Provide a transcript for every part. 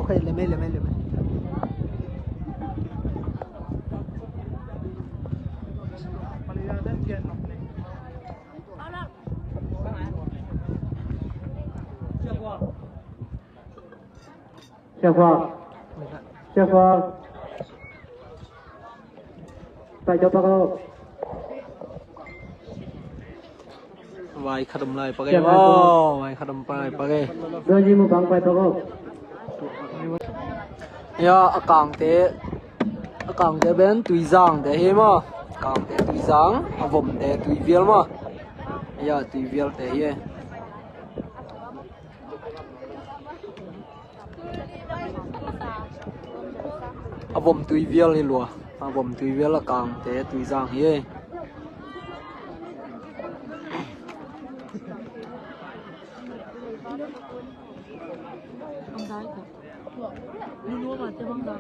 OK เลยมั้ยChef Tại cho tao Vai khadam lai page oh vai khadam pai page Rồi gì mà băng phải tao Ya akang te ben tui zang te he ma kang te tui zang avom te tui vial ma ya tui vial te ye avom tui vial ni lo avom tui vial akang te tui zang he Mua mà chơi bóng đá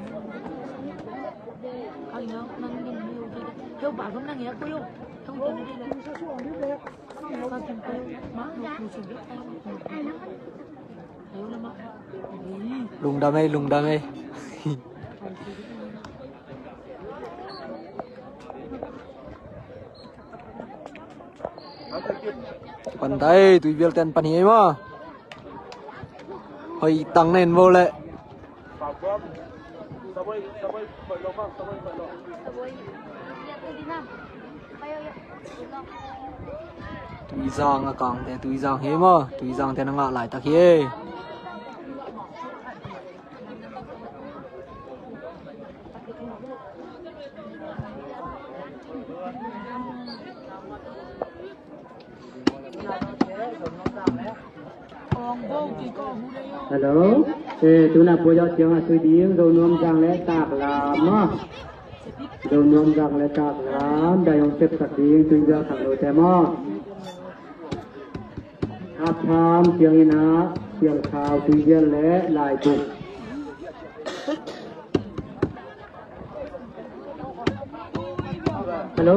coi nhá năng nhìn nhiều chơi kêu bà không năng nghe cô yêu không chơi đi đây con tìm cô má nó sụp biết tay hiểu lắm á lùng đam mê Pan tay tui vial ten pan hi ma hoi tăng nen vô lệ tui giang akang te tui giang he ma tui giang te nga lại tak he Hello tu na po yo chiang tu ding do nom jang le tak la ma do nom jang le tak la da yong sep sak ding tu ja thang lo te ma Hap tham chiang ina chiang khao tu ye le lai tu Hello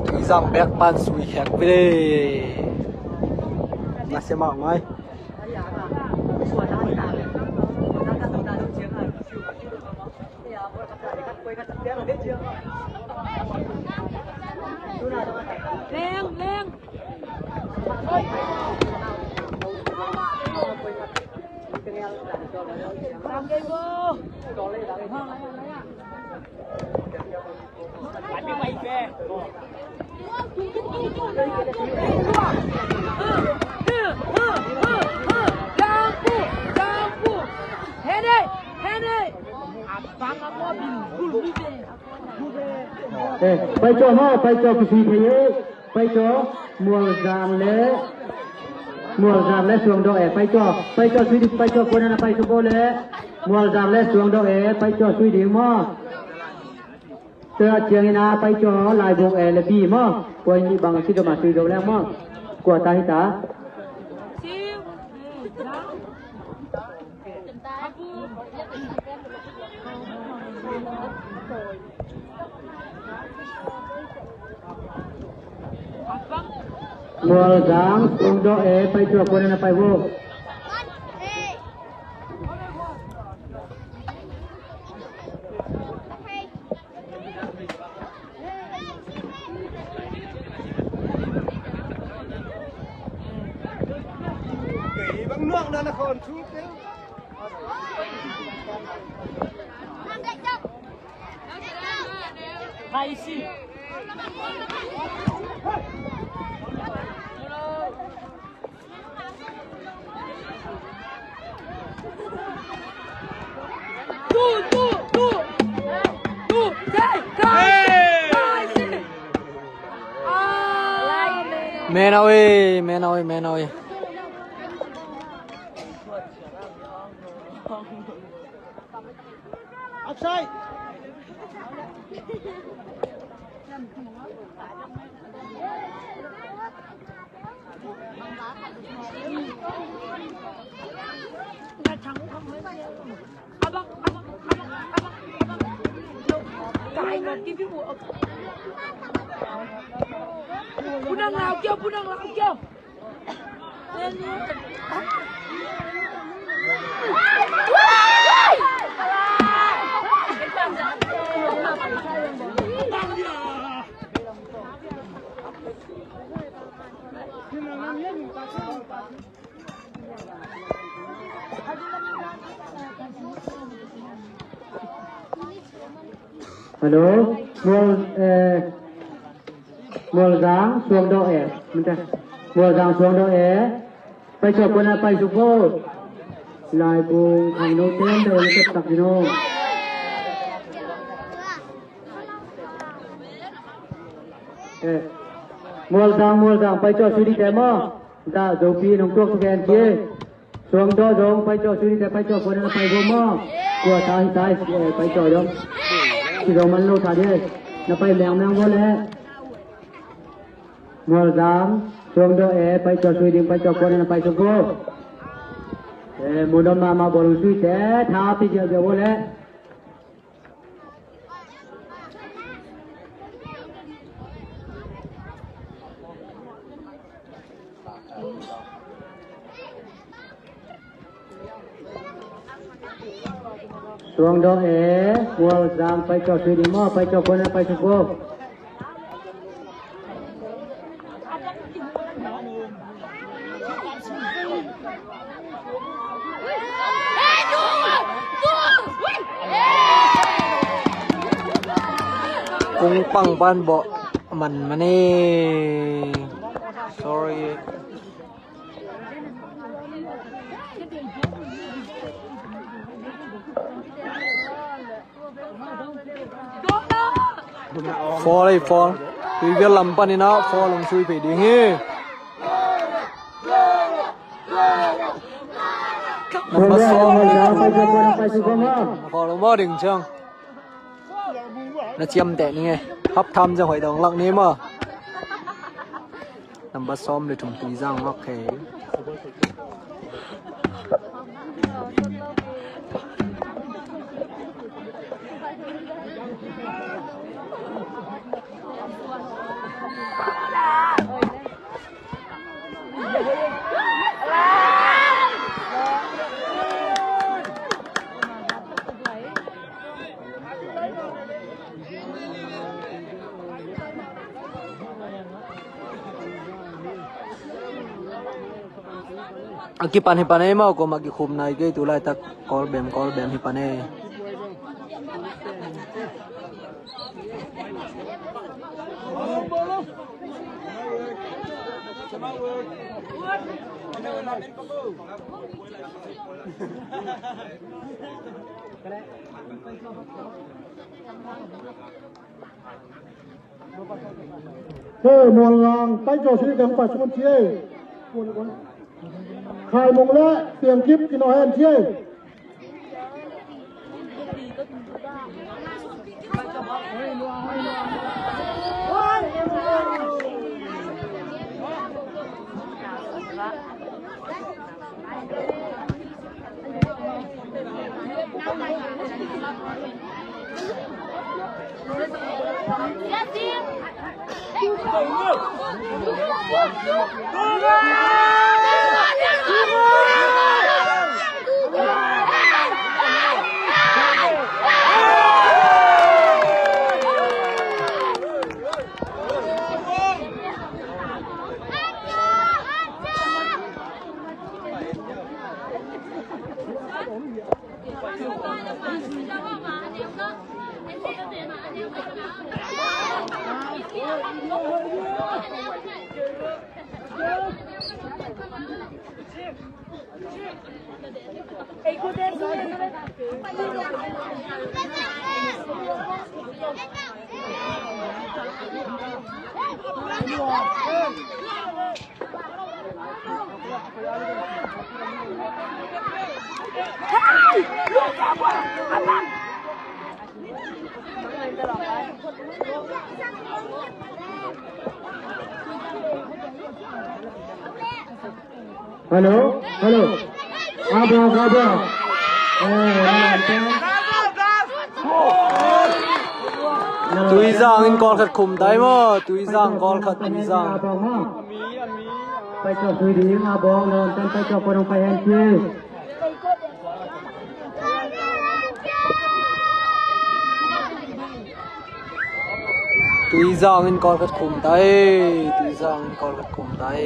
tui giang bek pan sui hek pe de na se ma ngai lên làm cái vô lại bị mày về phải cho cái gì thế phải cho mùa giang lẽ xuống đó phải cho suy đi phải cho con anh phải cho cô lẽ mùa giang lẽ xuống đó phải cho suy đi mà từ chiang na phải cho lại buộc là bi mà coi như bằng cái mà suy đâu lẽ mà của ta ta mùa giáng xuống đó phải cho con anh phải vô bằng nước nữa là còn chút thế hay xí Men ơi. Offside. Punang lao kêu. Hello, Mùa giáng xuống độ ẻ, mùa giáng xuống độ ẻ, phải cho quân phải chụp vô, lại cùng hành nô tên đều là tập gì nô. Mùa giáng phải cho suy đi thế mà, ta dấu pi nông tuộc kèn kia, xuống độ giống phải cho suy đi thế phải cho quân phải vô mà, của tai phải cho giống. Thì rồi mình lâu thả đi, nó phải mèo vô lẽ. Mùa giáng xuống độ phải cho suy đi phải cho quân phải cho vô. Mùa đông mà bỏ suy thế thả thì giờ vô lẽ. Xuống độ mùa giáng phải cho suy đi mò phải cho quân phải cho vô. Kung pang ban bo man mani sorry fall we will lampan ina fall long sui pe ding he number fall mo ding chang nó chiêm tệ như nghe hấp thăm ra hội đồng lặng nếm mà nằm bắt xóm để trồng tùy răng ok Akipan hipanay mo kung magikhum na igay tulay tak call bem hipanay. Mùa làng tay trò suy đằng phải xuống chia khai mông lẽ tiền kiếp thì nó hèn chia Hello. Abra. Tui giang in gol khat khum dai mo tui giang gol khat tui giang ไปจอดสุยดีอาบองเดินไปจอดปนองไปแฮนจี Tui giang in gol khat khum dai tui giang in gol khat khum dai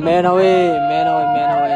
Man away man away man away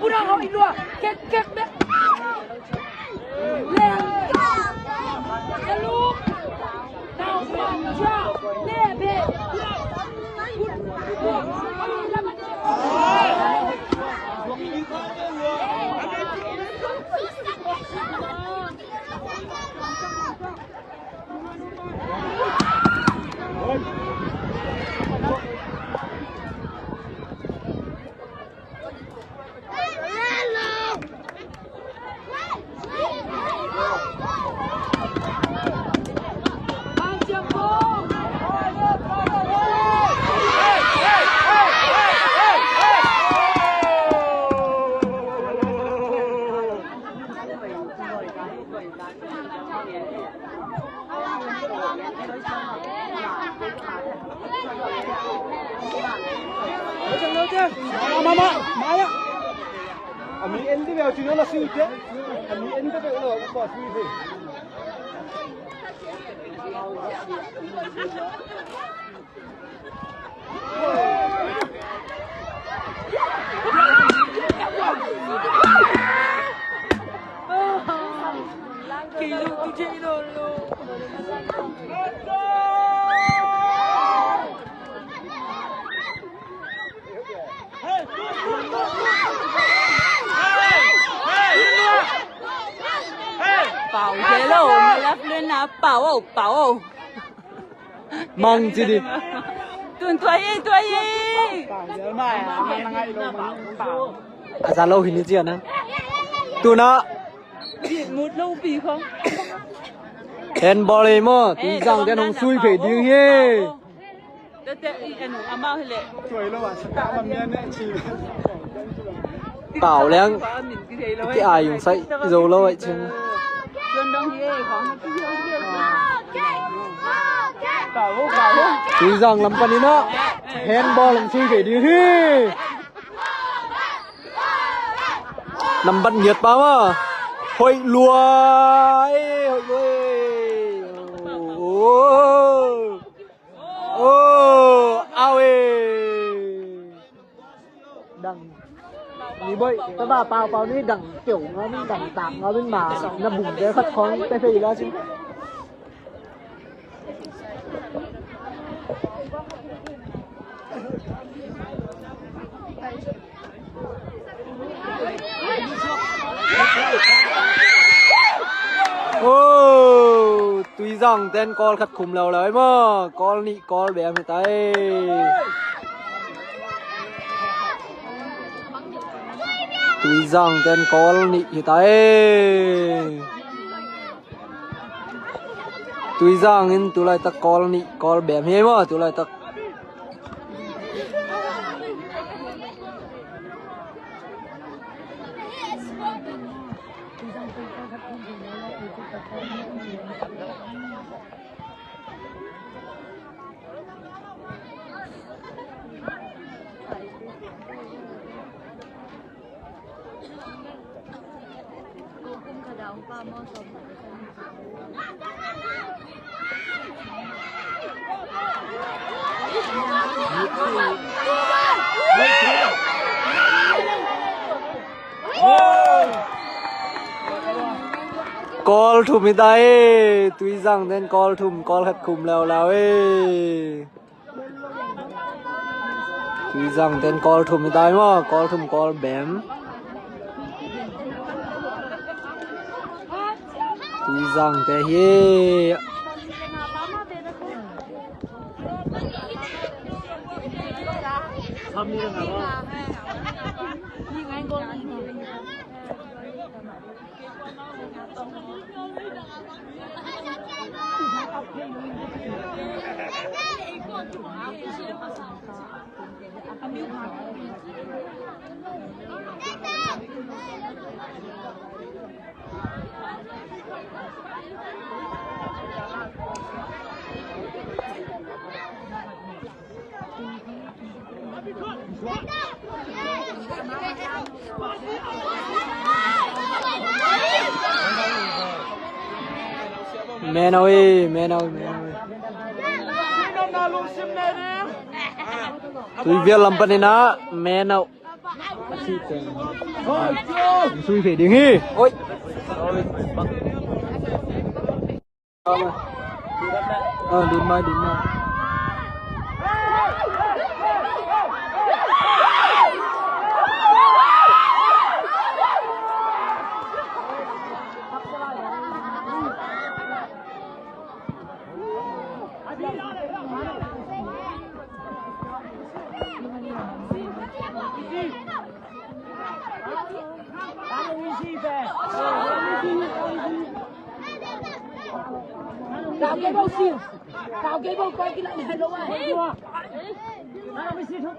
Budang hok ilua kek be leng jaluk tau manja lebe Maya. Ami endi be chino la suite. Ami endi be lo ko suite. Kilo tu chino lo bảo thế lô mà lắp lên là bảo Mong chi đi tuần tuổi Asa lâu hình như chưa nè Tu nó biển một lâu bì không Handball mo tui giang den hong sui phei ding he tê tê anh à mau hay lệ Tuổi lo à sa ma mien ne chi. Bảo leng cái cái ai dùng say dầu lâu vậy chứ tuần đông gì không Tui giang lam pan ni no Handball lam sui phei ding he nằm bắt nhiệt bao mà hội lùa hội lùa ao đằngนี่บ่อยแต่ว่าเปล่านี่ดังเกี่ยวเนาะมันดังต่างเนาะเป็นหมาน้ำบุ่มได้คัดท้องไปฟรีแล้วสิtuy rằng tên con khắt khủng lầu lấy mà con nị con bé người tay tuy rằng tên con nị người tay tuy rằng in tu lại ta con nị con bé hết mà tu lại ta call thùm hiện tại tuy rằng tên call thùm call khát khủng lèo lèo tuy rằng tên call thùm hiện tại mà call thùm call bém tuy rằng thế hi mẹ ơi tôi biết làm bên này na mẹ nào suy phải đi nghỉ ôi đi mai Tạo cái bao xỉu, tạo cái bao coi cái lại này đâu à? Nó mới xỉu thôi.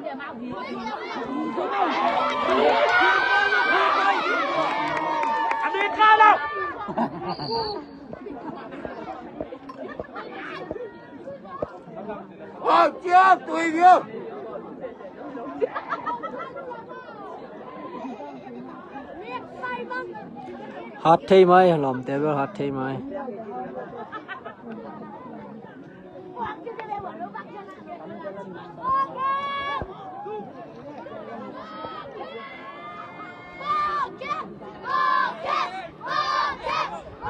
Để máu gì? Anh đi cao đâu? chưa tùy việc hát thế mai làm thế với hát thế mai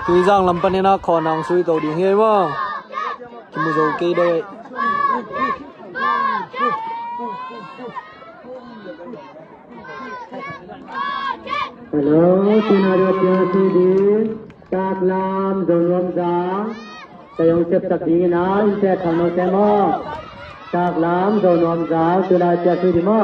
tuy rằng làm bên này khó năng suy tổ điện hết mà chỉ một dấu cây đây Hello, sinario sudi tak lam zonom za sayong sep tak dina inse thano semo tak lam zonom za sinario sudi mo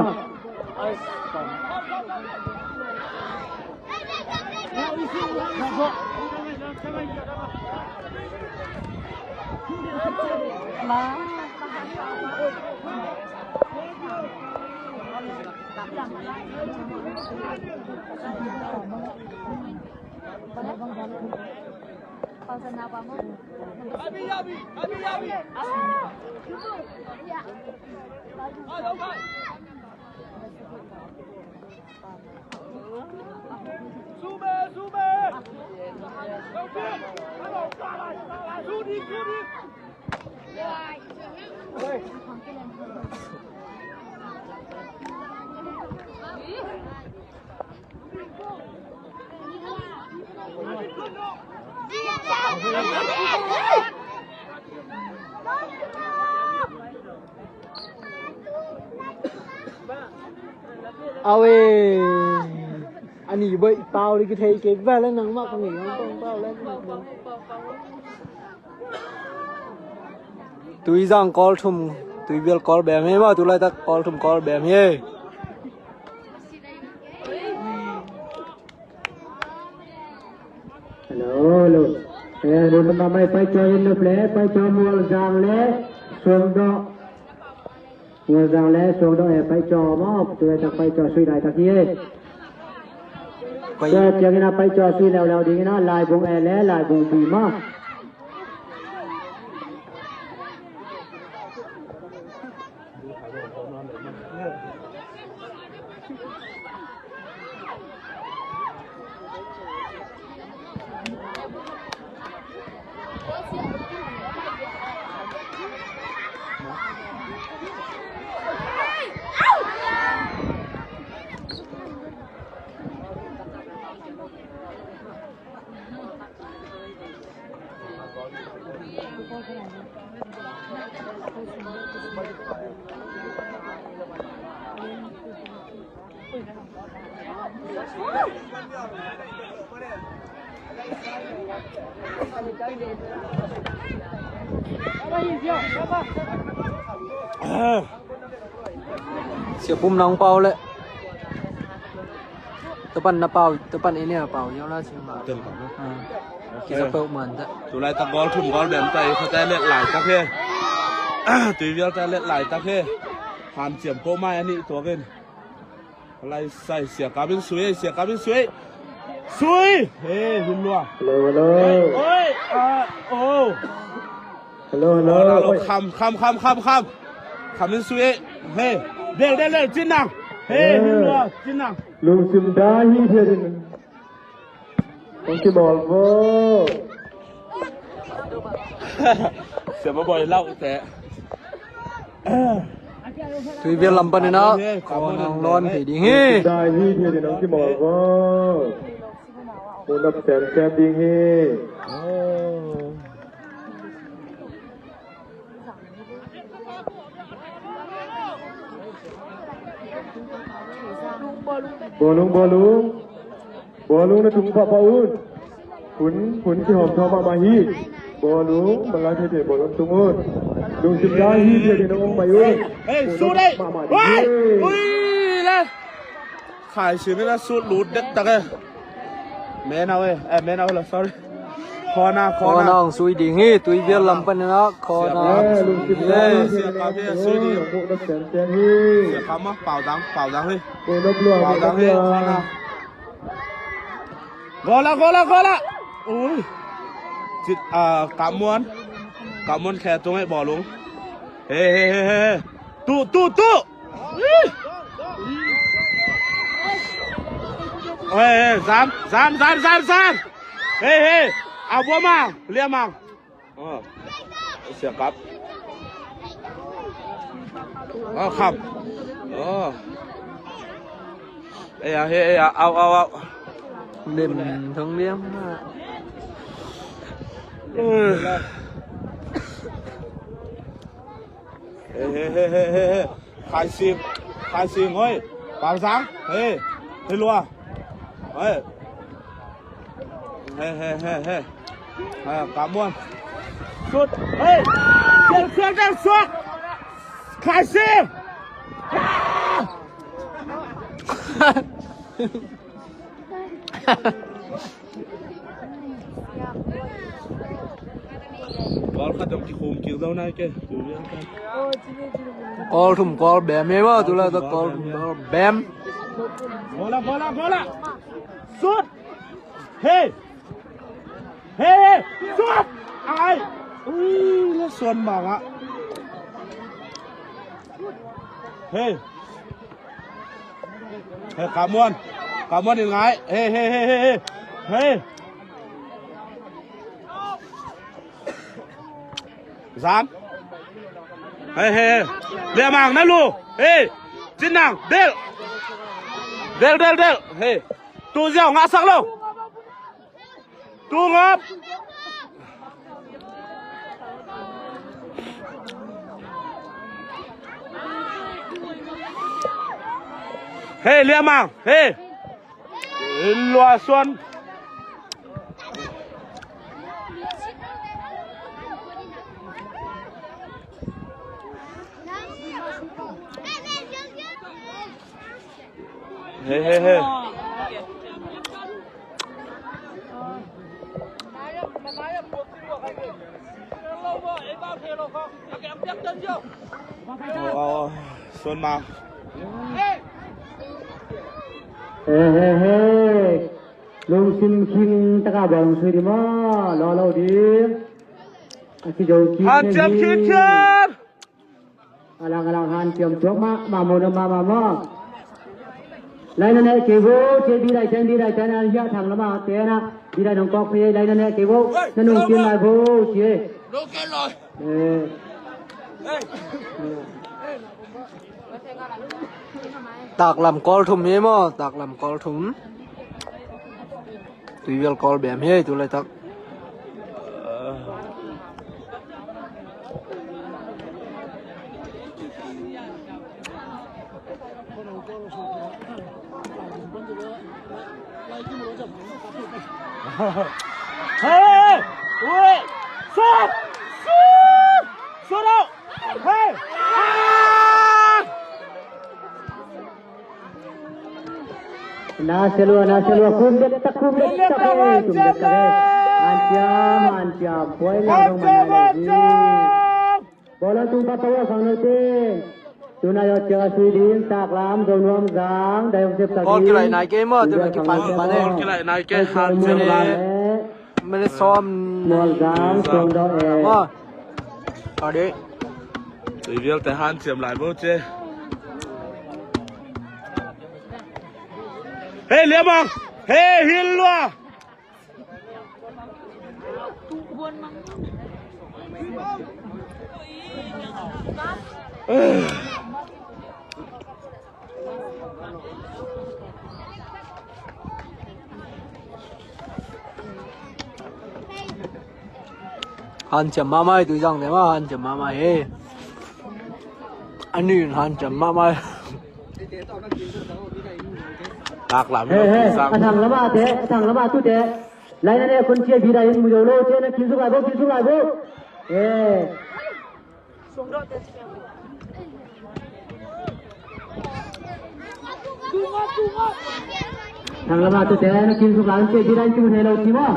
เอาเออันนี้เบยเปล่าดิกเทเก็บไว้แล้วนังมากตรงนี้ต้องเปล่าแล้ว tui giang call thum tui will call bem he ma tu lai tak call thum call bem he hello rồi mà mày phải cho in được lẽ phải cho mua giang lẽ xuống đó mua giang lẽ xuống đó phải cho móc tôiจะphải cho suy đại tắc kia cho chuyện nào phải cho suy lèo đi nó lại vùng lẽ lại vùng bì mà sia pum nang pau le tepan na pau tepan ini na pau yo la sim ba Tên cả ki sa pau man ta tụi lại ta gol thùng gol bèn tayเขาแต่เล็ดหลายตักเฮตุยเวียแต่เล็ดหลายตักเฮผ่านเสียมโคไม้อันนี้ตัวกันอะไรใส่เสียกาเป็นสวยเสียกาเป็นสวยสวยเฮ้หุ่นรัว hello โอ้ยโอ้ hello เราคำเป็นสวยเฮ้เด็กได้เลยจินนังเฮ้หุ่นรัวจินนัง ลุงซิมดาฮีเทดินผมจะบอกว่า เสียมาบ่อยเล่าแต่ tui will lampan na ko nang lon phi ding he ได้ฮีเทดินผมจะบอกว่าคนรับแสนแซ่บดีเฮ บอลุงนะถุงปะปะอุ่นขุนที่หอมทองมาฮีบอลุงมาลาเทเทบอลุงตุงอุ่นลุงสิบได้ฮีเทเทน้องมาอุ่น เฮ้ยสู้ได้เฮ้ยอุ้ยเลยขายชิ้นนี้นะสู้หลุดเด็ดตักเลยแม่เอาเว้ยแม่เอาเลย sorry คอ ko nang sui ding he tui will lampan na ko ลุง nang สิบได้ฮีเทเทน้องรับแสนแซ่บฮี เสียคำมั้งเป่าดังเฮ้ย คนรับรวม เป่าดังเฮ้ยคอนะกอละอุ้ยจิตกำมวนแค่ตรงให้บ่อลุงเฮ้ตู้เฮ้ยสามเฮ้ยเอาบัวมาเรียมังเสียกับครับเฮ้ยเอา lim thong liam na เฮ้ขายซิงเฮ้ยปากสังเฮ้ยรัวเฮ้ยกำมวนสุดเฮ้ยเครื่องได้สุดขายซิงบอลขัดตรงที่คุมกิ้วเท่านั้นแกดูเรื่องกัน call thum call bem he ma tu lai tak call thum call bem พอละสุดเฮ้สุดไอ้แล้วส่วนบางอ่ะเฮ้ เฮ้ยกามวนยังไงเฮ้สามเฮ้เรียมังนะลูเฮ้จินนังเดลเฮ้ตูเจ้างาสักลูตูงับเฮ้เรียมังเฮ้ลัวส่วนเฮ้ส่วนมาลุงซิมคิงตะกาบองสุดิมารอเราดีอากิโจคิฮันเจียมคิดเชิญอลังฮันเจียมจกมาโมนมาไลน์นั่นเก็บเจ็บดีได้เจ็บดีได้แต่นั่นยาทางละมาเตะนะดีได้น้องก๊อกพี่ไลน์นั่นเก็บนั่นนุ่งกินไลน์บูเจ็บโลเกลอยตากลำกอลทุ่มเฮ้มั้งตากลำกอลทุ่มตุยเวลกอลแบบเฮ้ตุเลยตักเฮ้ยสู้แล้วเฮ้ยนาเซลัวคุมเด็ดตะคุมเด็ดตะเฮ้คุมเด็ดตะเฮ้อันจามป่วยแล้วลงมาเลยบอลตุ้งปะตัวฝั่งนู้นจุนายเจอสวีเดนตากลามโดนรวมจังได้เจ็บตะกี้กอลกี่ไรนายเกมมั้งเดี๋ยวกี่ปันเนี่ยกอลกี่ไรนายเกมฮันเจียมลาไม่ได้ซ้อมมอลจังส่งดอกว่าเอาดิตุยเวลแต่ฮันเจียมลาโบเจเฮ้เลี้ยมังเฮ้ฮิลลัวฮันจะมาไม่ตุยจังแต่ว่าฮันจะมาไม่เฮ้อันนี้ฮันจะมาไม่ตากหลับทางละมาเตะทางละมาตู้เตะไลน์นั่นคนเชียร์บีได้มุโยโลเชียร์นะกินสุกไลบุทางละมาตู้เตะนะกินสุกไลเชียร์บีได้จุดเฮโลทีมั้ง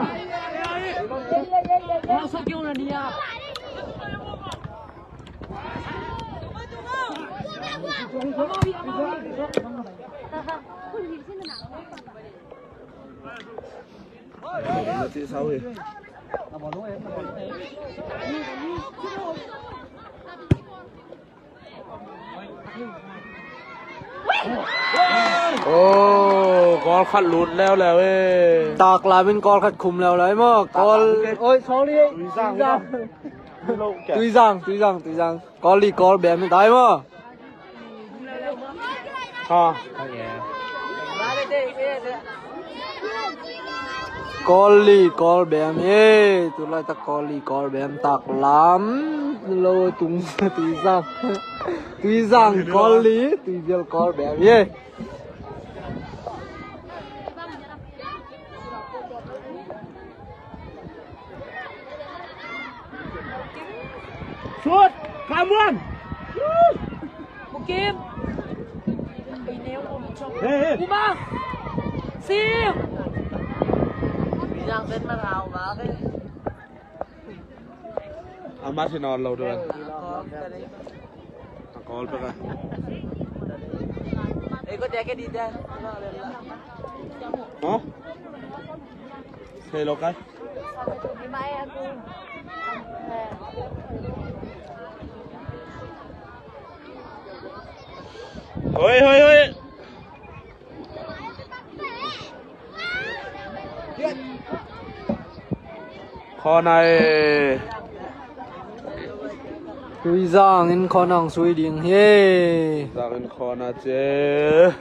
ที่เศร้าเลยโอ้กอลขัดหลุดแล้วเว้ยตากลายเป็นกอลขัดคุมแล้วเลยมั้งกอลโอ้ยเขาเรียกตุยจังกอลลีกอลแบบไม่ได้มั้งกอลลีกอลแบบเฮ้ตุลาตะกอลลีกอลแบบตักล้ำโลตุงตุยจังกอลลีตุยเดียวกอลแบบเฮ้ชุดขามวนบุกิมไปเนวกูมาซิมยังเป็นมะนาวมาเลยอามาที่นอนเราด้วยกอลไปกันเอ้ก็แจกดีใจฮะเฮ้ยเรากันเฮ้ย corner Tui Giang in corner suy điên he Giang in corner chế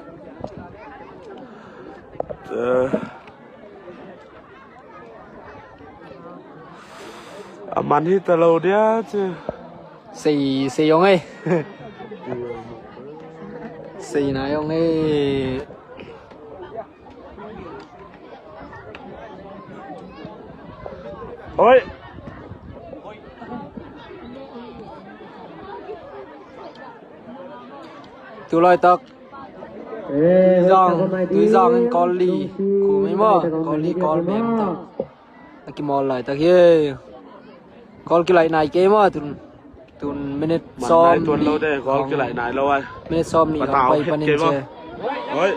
man hit tờ lâu đĩa chứ Xì ông ấy Xì này ông ấy ôi Tui lại tắc Tui Giang in con lì Khu mấy mơ Con lì con bèm tắc Cái mò lại tắc he Con cái lại này kế mơ Tun minuteมัน ซ้อ ได้ ม ตัวเราได้ก็กี่ไหลไหนแล้วไอ้ minute ซ้อมนี่เราไปปานินเช เฮ้ย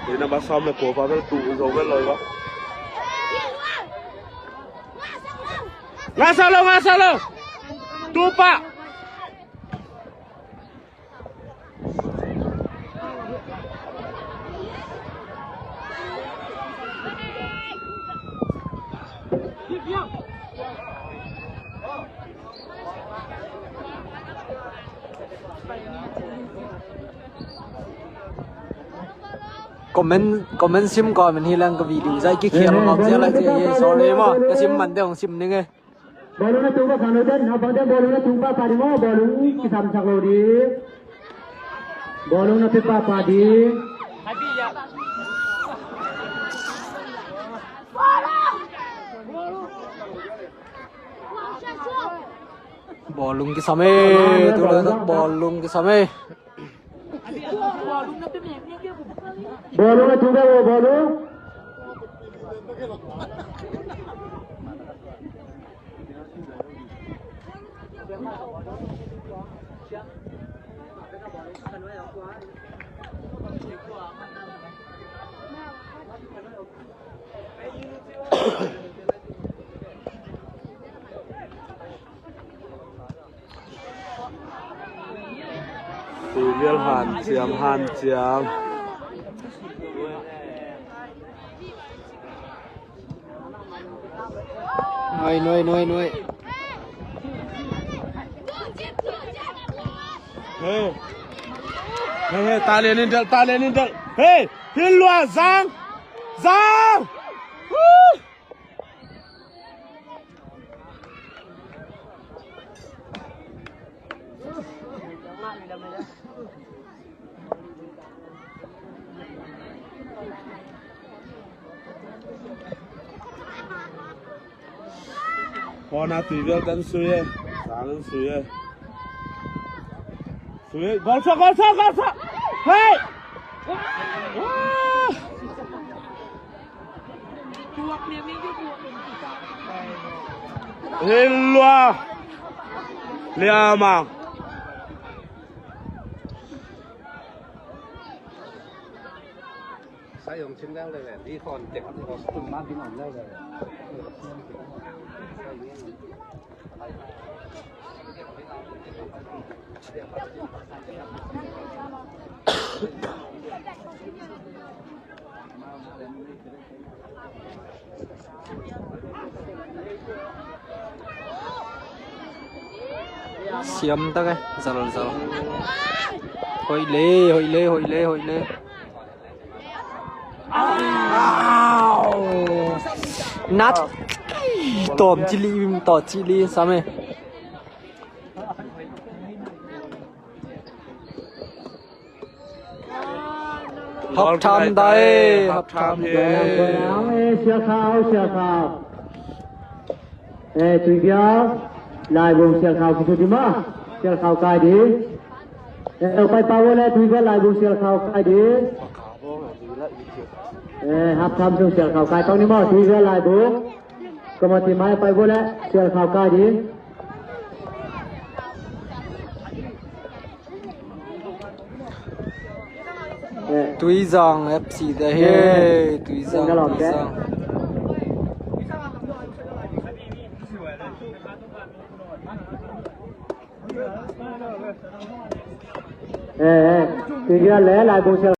นี่นะมาซ้อมในปัวฟ้าต้องตู่โจกันเลยวะงาซาโลตูปะcomment simก่อนมันhilang ke video saya kira ngok saya lah saya sorry mah ke sim man teh sim ni nge Bolong na tuba kanudan habang dia bolong na tuba padi mo bolong kisam saklodi bolong na pipa padi bolong ke same tu lah bolong ke same bolong na tuba wo bolong Tùy viên hàn chiếm nuôi Hey, ta lên in được Hey, hin loa Giang con nào tùy viên tấn suy sáng lên suy gol sao hey hin loa lia mang Saya yang cenderungเลยที่คนเด็กที่เขาตุ้มบ้านที่นอนเลยSiam ta cái sao Hồi lê nát tôm chili sao mày hấp tham đây hấp tham Sia khao tùy kia lại vùng sia khao cái gì mà sia khao cái đi ở bay bao lên tùy kia lại vùng sia khao cái đi hấp tham trong sia khao cái tao ní mà tùy kia lại vùngก็มาที่ไม้ไปบ่แล้วเสียข่าวกายดี Tui Giang FC đây he Tui Giang tùy kia lẽ lại vùng